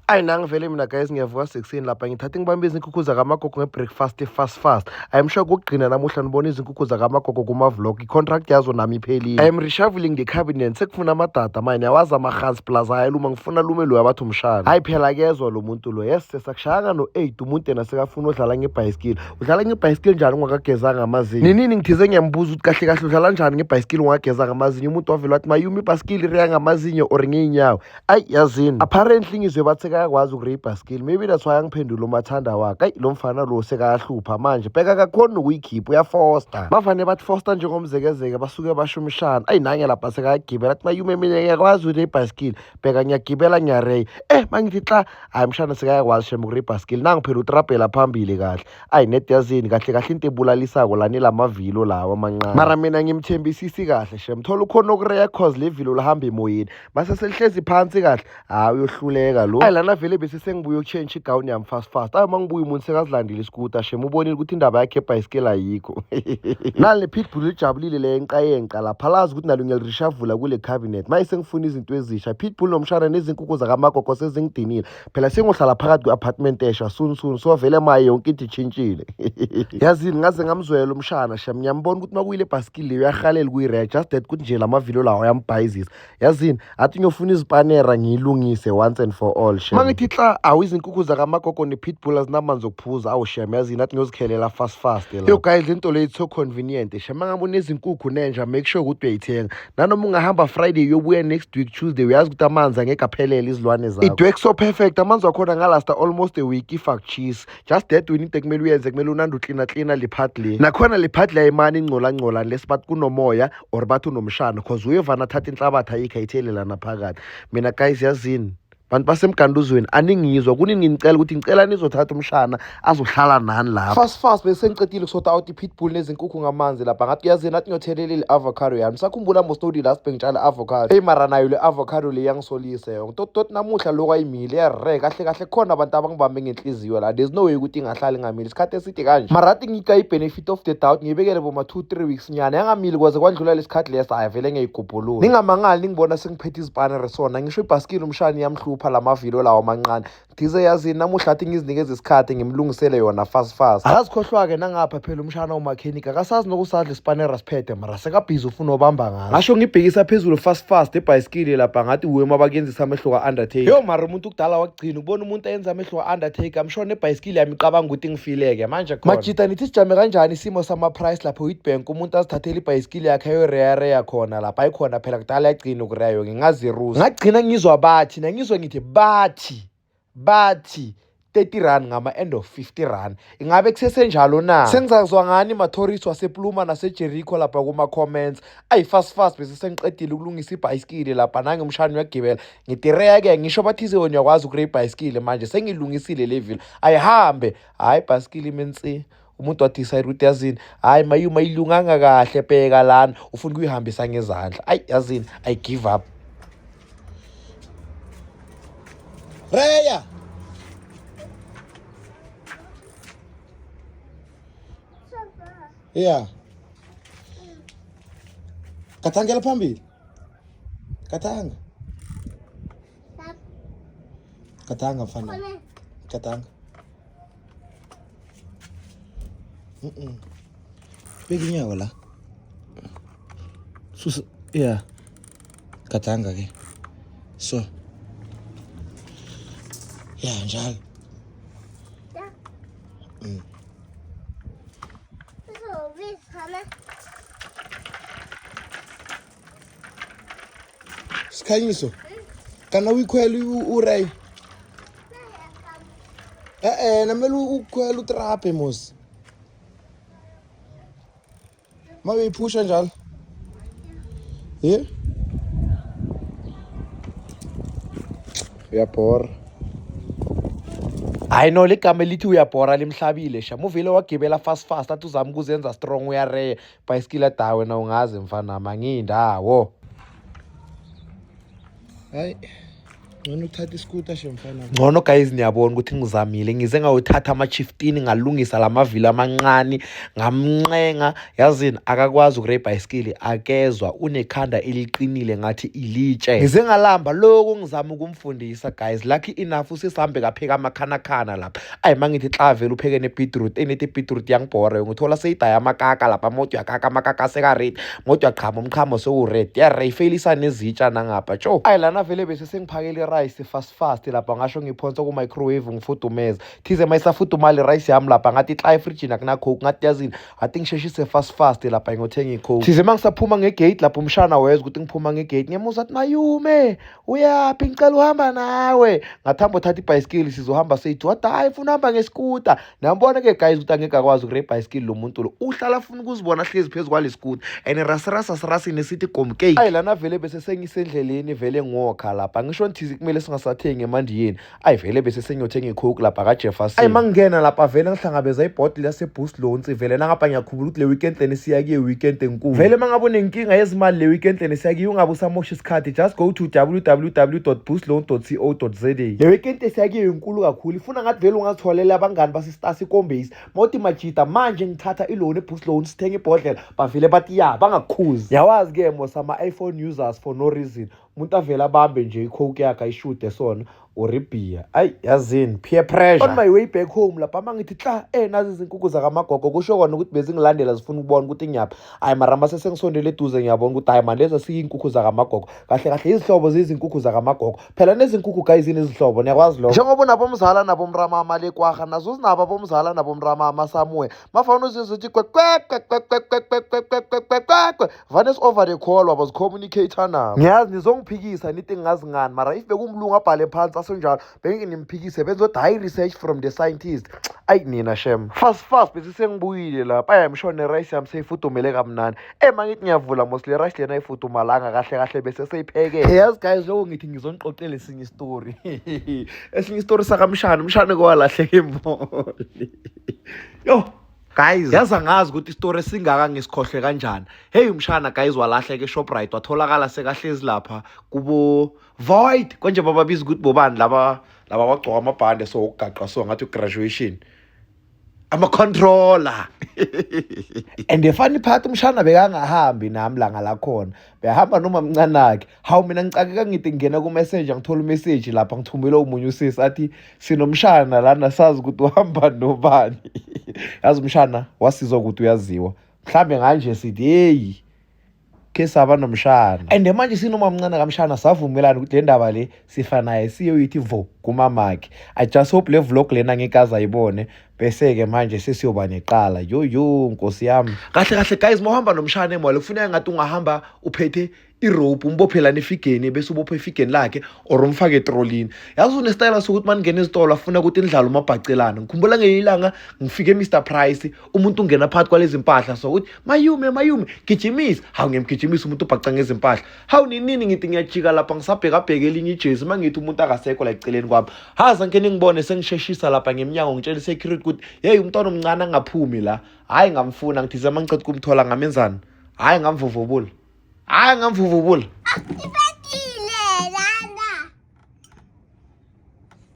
Ayi nangivele mina guys ngiyavuka sekuseni lapha ngithatha ngibambe izinkukhu zakamagogo ngebreakfast fast. I'm sure kokugcina namuhla nibona izinkukhu zakamagogo kuma-vlog i-contract yazo nami iphelile. I am reshuffling the cabinet sekufuna amadada mine yawazi ama-Gans Plaza ayaluma ngifuna lume loyo abathi umshana. Hayi phela kezwa lo muntu lo yes sesakushayanga no-8 umuntu yena sekafuna udlala ngebhayisikili. Udlala ngebhayisikili njani ungakagezanga amazinyo? Nini ngithize ngiyambuza ukuthi kahle kahle udlala njani ngebhayisikili ungakagezanga amazinyo? Umuntu wavela wathi mayumi ibhayisikili riya ngamazinyo or ngiyinyawo. Ayi yazini apparently ngizwe bathi yakwazi ukuripha skill maybe that's why angiphendula umathanda wakhe. Ayi lo mfana lo sekayahlupha manje bheka akakhona ukuyikhipha uyafosta bavane bathi fosta njengomzekezeke basuke bashumishana. Ayi nange lapha sekayagibela athi mayume mina ngiyakwazi uripha skill bheka ngiyagibela ngiyarey mangithi xa hayi mshana sekayakwazi shem ukuripha skill nangu phela utrapela phambili kahle. Ayi net yazini kahle kahle into ebulalisako lani lamavilo lawa amancane mara mina ngimthembisisi kahle shem thola ukhona ukureya cause le vilo lahamba emoyeni base selihlezi phansi kahle hayi uyohluleka lo. Ayi lana vele bese sengibuye ukuchange igawuni yami fast. Ayi mangibuye umuntu sekazilandile iskuta shem ubonile ukuthi indaba yakhe ebhayisikeli ayikho. Nale pitbull lijabulile le yenqa lapha lazi ukuthi nalo ngiyalirishavula kule cabinet maye sengifuna izinto ezisha. Pitbull nomshana nezinkukhu zakamagogo sezingidinile phela sengohlala phakathi kwe-apartment esha soon so vele maye yonke into itshintshile. Yazini ngaze ngamzwela umshana shem ngiyambona ukuthi makuyile bhayisikili leyo uyahalela kuyireya just that ukuthi nje lamavilo lawo ayambhayizisa. Yazini athi ngiyofuna izipanera ngiyilungise once and for all shem mangithi xa izinkukhu zakamagogo ne-pitbull azinamanzi okuphuza awu shem yazini athi ngiyozikhelela fast yo guys into le so convenient shem mangabona izinkukhu nenja make sure ukuthi uyayithenga nanoma ungahamba Friday uyobuya next week Tuesday uyazi ukuthi amanzi angeke aphelele izilwane zakho. It works so perfect amanzi wakhona ngalasta almost a week ifak cheese just that we need kumele uyenze kumele unanda uklina liphat le nakhona liphat la imani ingcola unless bathi kunomoya or bathi unomshana cause uyevana athatha inhlabathi ayikho ayithelele lana phakathi. Mina guys yazini bantu basemganduzweni aningizwa kunini ngicela ukuthi ngicela nizothatha umshana azohlala nani lapha fast bese ngicedile kusota out i-pitbull nezinkukhu ngamanzi lapha ngathi yazini athi ngiyothelela i-avocado yami sakhumbula mostodi last bengitshala avocado hey mara nayo le avocado le yangisolise yonke tot namuhla lokho ayimile yarre kahle khona abantu abangibambe ngenhliziyo la there's no way ukuthi ingahlali ngamili isikhathi eside kanje mara athi ngika i-benefit of the doubt ngiyibekele boma 2-3 weeks nyana yangamili kwaze kwadlula lesikhathi lesa ayivele ngiyigubhulula ningamangali ningibona sengiphethe izipanere sona ngisho ibhasikili umshana yamhlupha lamavilo lawo amancane thize yazini namuhla athi ngizinikeze isikhathi ngimlungisele yona fast akazikhohlwa-ke nangapha phela umshana umakhenika akasazi nokusadla isipanera siphethe mara sekabhizi ufuna obamba ngazo ngasho ngibhekisa phezulu fast ebhayisikili lapha ngathi uwe mabakenzisa amehlo ka-undertaker yo mara umuntu kudala wakugcina ukubona umuntu ayenza amehlo ka-undertaker mshona ebhayisikili yami iqabanga ukuthi ngifileke manje khona majita nithi sijame kanjani isimo sama-price lapho Witbank umuntu azithathela ibhayisikili yakhe ayoreya khona lapha ayikhona phela kudala yagcina ukureyo ngingaziruza ngagcina ngizwa bathi nangizwa ngithi bathi 30 rand ngama-end of 50 rand ingabe kusesenjalo na sengizazwa ngani ma-tourist wasePluma naseJericho lapha kuma-comments ayi fast bese sengiqedile ukulungisa ibhayisikili lapha nange umshana uyagibela ngitireya-ke ngisho bathize wena uyakwazi ukureya ibhayisikili manje sengilungisile le vile ayihambe hayi ibhayisikili imensi umuntu wadecide ukuthi yazini hayi mayilunganga kahle bheka lana ufuna ukuyihambisa ngezandla ayi yazini I give up Reya yeah kathangela phambili kathanga mfana kathanga beka inyawo la susa yeah kathanga ke so yeah njalo Sikhanyiso kana uyikhwela uray namele ukhwela utrape mos mabe iphusha njalo uyabhora hayi no ligama elithi uyabhora limhlabile sha muvile wagibela fast athi uzama ukuzenza strong uyareya bhayisikili adawe na ungazi mfana mangiyindawo hayi ngcono ukuthatha iskuta shemfana ngcono guys niyabona ukuthi ngizamile ngize ngawuthatha ama-15 ngalungisa lamavili amancane ngamncenga yazini akakwazi ukure ibhayisikili akezwa unekhanda eliqinile ngathi ilitshe ngize ngalamba lokho ngizama ukumfundisa guys lucky enough usesihambe kapheka amakhanakana lapha mangithi xa vele upheke nebhidroot enithi ibhidroot yangibhore ngithola seyidaya amakaka lapha moto yakaka amakaka aseka-red moto yaqhama umqhamo sewu-red yarayfelisa nezitsha nangapha tsho lana vele bese sengiphakele rice fast lapha ngasho ngiphonsa ku-microwave ngifudumeza thize mayisafudumala rice yami lapha ngathi xa efrijini akunacoke ngathi yazini ngathi ngisheshise fast lapha ngiyothenga icoke thize mangisaphuma ngegate lapha umshana weza ukuthi ngiphuma ngegate ngiyamuza athi mayume uyaphi ngicela uhamba nawe ngathamba uthatha ibhayisikili sizohamba seyithi wathi hayi funa uhamba ngeskuta nambona-ke guys ukuthi angeke akwazi ukure ibhayisikili lo muntu lo uhlala afuna ukuzibona hlezi phezu kwale skuta and rasirasasirasini esithi gomcake lana vele bese sengisendleleni vele ngokha lapha ngisho nthizi kumele singasathengi emandiyeni vele bese sengiyothenga icoke lapha kaJefferson mangingena lapha vele ngihlangabeza ibhotile yase-Boost Loans vele nangapha ngiyakhumbula ukuthi le weekend leni siya kuye weekend enkulu vele mangabona inkinga yezimali le weekend leni siya kuye ungabe usamosha isikhathi just go to www.boostloan.co.za le weekend siya kuye inkulu kakhulu ifuna ngathi vele ungazitholela abangani basistasi ikombase mawuthi majida manje ngithatha iloan e-Boost Loan sithenga ibhodlela bavele bathi ya bangakukhuzi yawazi-ke mos ama-iPhone users for no reason umuntu avele abambe nje icoke yakhe ayishude sona oribhiya yazini peer pressure on my way back home lapha mangithi hla nazi izinkukhu zakamagogo kusho kona ukuthi bezingilandela zifuna ukubona ukuthi ngiyaphi maramba sesengisondele eduze ngiyabona ukuthi manje lezi siyinkukhu zakamagogo kahle kahle izihlobo zezinkukhu zakamagogo phela nezinkukhu guys inezihlobo niyakwazi lokho njengoba unabomzala nabomramama lekwaha nazo zinabo abomzala nabomramama somewhere mafana uzizwe uthi vane over the call wabo communicator nabo ngiyazi nizongiphikisa nithi ngingazingani mara if bekumlungu abhale phansi asenjalo bengike nimphikise benzothi hayi research from the scientist nina shem fast bese sengibuyile lapha ayamshone rice yami seyifudumele kamnandi mangithi ngiyavula mos le rice lena ayifudumalanga kahle bese seyipheke yazi guys lokho ngithi ngizoniqoqela esinye story esinye story sakamshana umshana kwalahleka imoli yo guys yaza ngazi ukuthi istory singaka ngisikhohle kanjani umshana guys walahleka eShoprite watholakala sekahlezi lapha kubo void konje bababiza ukuthi bobani laba wagcoka amabhande so ukugaqa so ngathi graduation ama-controller and the funny part umshana bekangahambi nami langa lakhona behamba noma mncanakhe hawu mina ngicakeka ngithi ngena ku-message ngithola umessage lapha ngithumele umunye usisi athi sinomshana lana sazi ukuthi uhamba nobani yazi umshana wasizwa ukuthi uyaziwa mhlambe nganje sithi ke saba nomshana and manje sinoma mncane kamshana savumelana ukuthi le ndaba le sifanayo siyoyithi vo kumamakhe I just hope le vlog lena ngikaza ayibone bese-ke manje sesiyoba neqala yo nkosi yami kahle guys mohamba nomshana emoli kufuneka ngathi ungahamba uphethe irope umbophelane efigeni bese ubophe efigeni lakhe or umfake etrolini yazi unestyle sokuthi maningena ezitolo afuna ukuthi indlala umabhacelana ngikhumbula ngeyilanga ngifike eMr Price umuntu ungena phakathi kwalezi impahla so ukuthi mayume gijimisa hawu ngiyamgijimisa umuntu ubhaca ngezimpahla hawu nini ngithi ngiyajika lapha ngisabheka elinye ijezi mangithi umuntu akasekho la eceleni kwami haza ngene ngibone sengisheshisa lapha ngemnyango ngitshela security ukuthi umntwana omncane angaphumi la hayi ngamfuna ngithi zama ngicela ukumthola ngamenzani hayi ngamvuvubula